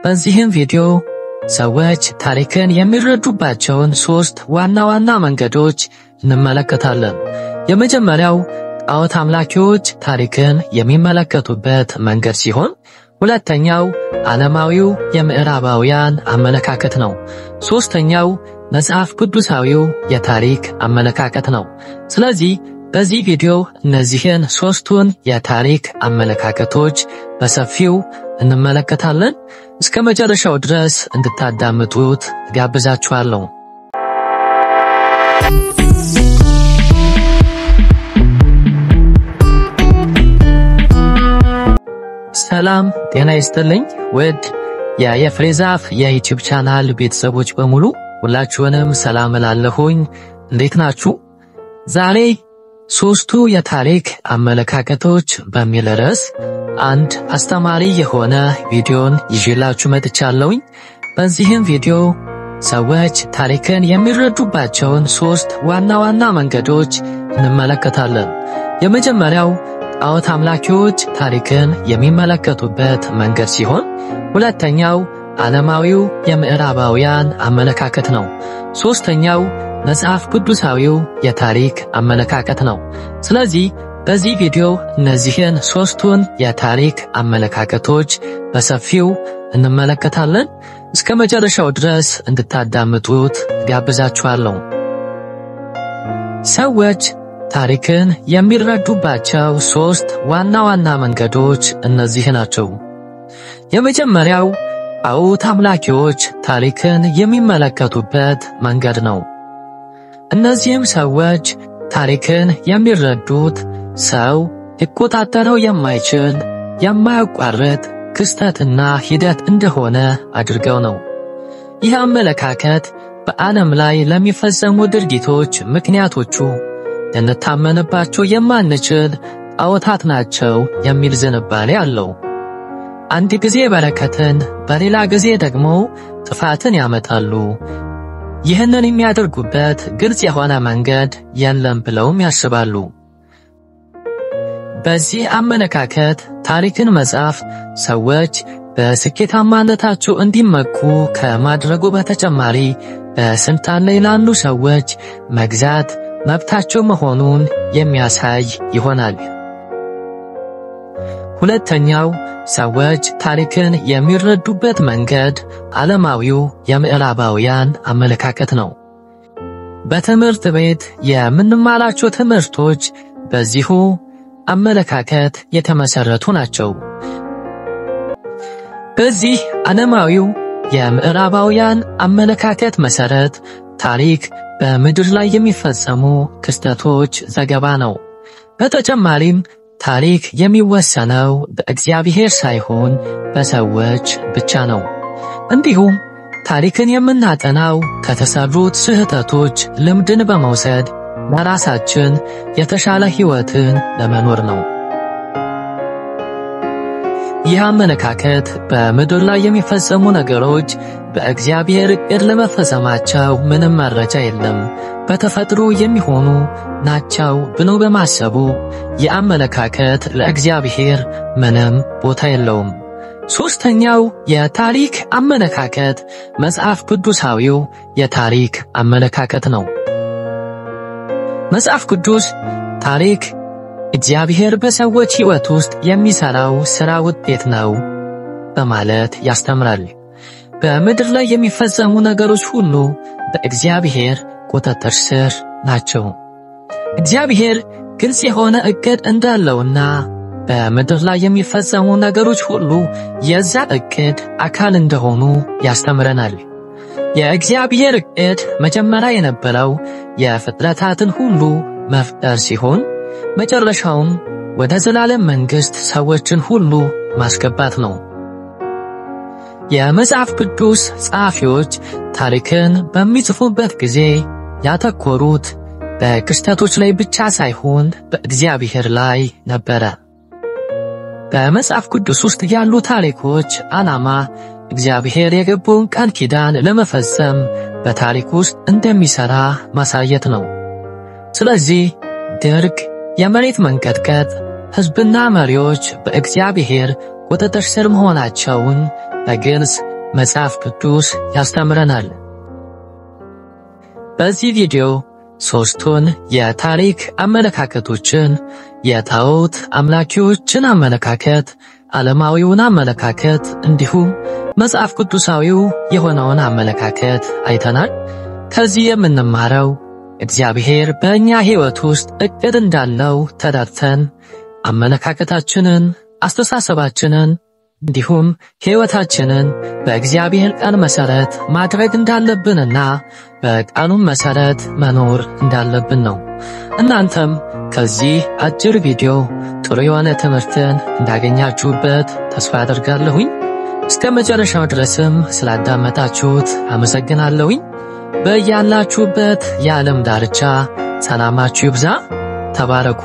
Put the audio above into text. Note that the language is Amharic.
በዚህም ቪዲዮ ሰዎች ታሪክን የሚረዱባቸውን 3 ዋና ዋና መንገዶች እንመለከታለን። የመጀመሪያው ጣዖት አምላኪዎች ታሪክን የሚመለከቱበት መንገድ ሲሆን፣ ሁለተኛው ዓለማዊው የምዕራባውያን አመለካከት ነው። ሶስተኛው መጽሐፍ ቅዱሳዊው የታሪክ አመለካከት ነው። ስለዚህ በዚህ ቪዲዮ እነዚህን 3ቱን የታሪክ አመለካከቶች በሰፊው እንመለከታለን። እስከ መጨረሻው ድረስ እንድታዳምጡት ጋብዛችኋለሁ። ሰላም ጤና ይስጥልኝ ውድ የፍሬዛፍ የዩቲዩብ ቻናል ቤተሰቦች በሙሉ ሁላችሁንም ሰላም እላለሁኝ። እንዴት ናችሁ? ዛሬ 3ቱ የታሪክ አመለካከቶች በሚል ርዕስ አንድ አስተማሪ የሆነ ቪዲዮን ይዤላችሁ መጥቻለሁኝ። በዚህም ቪዲዮ ሰዎች ታሪክን የሚረዱባቸውን 3 ዋና ዋና መንገዶች እንመለከታለን። የመጀመሪያው ጣዖት አምላኪዎች ታሪክን የሚመለከቱበት መንገድ ሲሆን፣ ሁለተኛው ዓለማዊው የምዕራባውያን አመለካከት ነው። ሶስተኛው መጽሐፍ ቅዱሳዊው የታሪክ አመለካከት ነው። ስለዚህ በዚህ ቪዲዮ እነዚህን 3ቱን የታሪክ አመለካከቶች በሰፊው እንመለከታለን። እስከ መጨረሻው ድረስ እንድታዳምጡት ጋብዛችኋለሁ። ሰዎች ታሪክን የሚረዱባቸው 3 ዋና ዋና መንገዶች እነዚህ ናቸው። የመጀመሪያው ጣዖት አምላኪዎች ታሪክን የሚመለከቱበት መንገድ ነው። እነዚህም ሰዎች ታሪክን የሚረዱት ሰው ሊቆጣጠረው የማይችል የማያቋርጥ ክስተትና ሂደት እንደሆነ አድርገው ነው። ይህ አመለካከት በዓለም ላይ ለሚፈጸሙ ድርጊቶች ምክንያቶቹ ልንታመንባቸው የማንችል ጣዖታት ናቸው የሚል ዝንባሌ አለው። አንድ ጊዜ በረከትን በሌላ ጊዜ ደግሞ ጥፋትን ያመጣሉ። ይህንን የሚያደርጉበት ግልጽ የሆነ መንገድ የለም ብለውም ያስባሉ። በዚህ አመለካከት ታሪክን መጻፍ ሰዎች በስኬታማነታቸው እንዲመኩ ከማድረጉ በተጨማሪ በስልጣን ላይ ላሉ ሰዎች መግዛት መብታቸው መሆኑን የሚያሳይ ይሆናል። ሁለተኛው ሰዎች ታሪክን የሚረዱበት መንገድ ዓለማዊው የምዕራባውያን አመለካከት ነው። በትምህርት ቤት የምንማራቸው ትምህርቶች በዚሁ አመለካከት የተመሰረቱ ናቸው። በዚህ ዓለማዊው የምዕራባውያን አመለካከት መሰረት ታሪክ በምድር ላይ የሚፈጸሙ ክስተቶች ዘገባ ነው። በተጨማሪም ታሪክ የሚወሰነው በእግዚአብሔር ሳይሆን በሰዎች ብቻ ነው። እንዲሁም ታሪክን የምናጠናው ከተሰሩት ስህተቶች ልምድን በመውሰድ ለራሳችን የተሻለ ሕይወትን ለመኖር ነው። ይህ አመለካከት በምድር ላይ የሚፈጸሙ ነገሮች በእግዚአብሔር ዕቅድ ለመፈጸማቸው ምንም መረጃ የለም፣ በተፈጥሮ የሚሆኑ ናቸው ብሎ በማሰቡ የአመለካከት ለእግዚአብሔር ምንም ቦታ የለውም። ሶስተኛው የታሪክ አመለካከት መጽሐፍ ቅዱሳዊው የታሪክ አመለካከት ነው። መጽሐፍ ቅዱስ ታሪክ እግዚአብሔር በሰዎች ሕይወት ውስጥ የሚሰራው ሥራ ውጤት ነው በማለት ያስተምራል። በምድር ላይ የሚፈጸሙ ነገሮች ሁሉ በእግዚአብሔር ቁጥጥር ስር ናቸው። እግዚአብሔር ግልጽ የሆነ ዕቅድ እንዳለውና በምድር ላይ የሚፈጸሙ ነገሮች ሁሉ የዛ ዕቅድ አካል እንደሆኑ ያስተምረናል። የእግዚአብሔር ዕቅድ መጀመሪያ የነበረው የፍጥረታትን ሁሉ መፍጠር ሲሆን መጨረሻውም ወደ ዘላለም መንግሥት ሰዎችን ሁሉ ማስገባት ነው። የመጽሐፍ ቅዱስ ጸሐፊዎች ታሪክን በሚጽፉበት ጊዜ ያተኮሩት በክስተቶች ላይ ብቻ ሳይሆን በእግዚአብሔር ላይ ነበረ። በመጽሐፍ ቅዱስ ውስጥ ያሉ ታሪኮች ዓላማ እግዚአብሔር የገባውን ቃል ኪዳን ለመፈጸም በታሪክ ውስጥ እንደሚሠራ ማሳየት ነው። ስለዚህ ድርቅ፣ የመሬት መንቀጥቀጥ፣ ሕዝብና መሪዎች በእግዚአብሔር ቁጥጥር ስር መሆናቸውን በግልጽ መጽሐፍ ቅዱስ ያስተምረናል። በዚህ ቪዲዮ ሶስቱን የታሪክ አመለካከቶችን የጣዖት አምላኪዎችን አመለካከት፣ ዓለማዊውን አመለካከት እንዲሁም መጽሐፍ ቅዱሳዊው የሆነውን አመለካከት አይተናል። ከዚህ የምንማረው እግዚአብሔር በእኛ ሕይወት ውስጥ እቅድ እንዳለው ተረድተን አመለካከታችንን፣ አስተሳሰባችንን እንዲሁም ሕይወታችንን በእግዚአብሔር ቃል መሰረት ማድረግ እንዳለብንና በቃሉም መሰረት መኖር እንዳለብን ነው። እናንተም ከዚህ አጭር ቪዲዮ ጥሩ የሆነ ትምህርትን እንዳገኛችሁበት ተስፋ አደርጋለሁኝ። እስከ መጨረሻው ድረስም ስላዳመጣችሁት አመሰግናለሁኝ። በያላችሁበት የዓለም ዳርቻ ሰላማችሁ ይብዛ። ተባረኩ።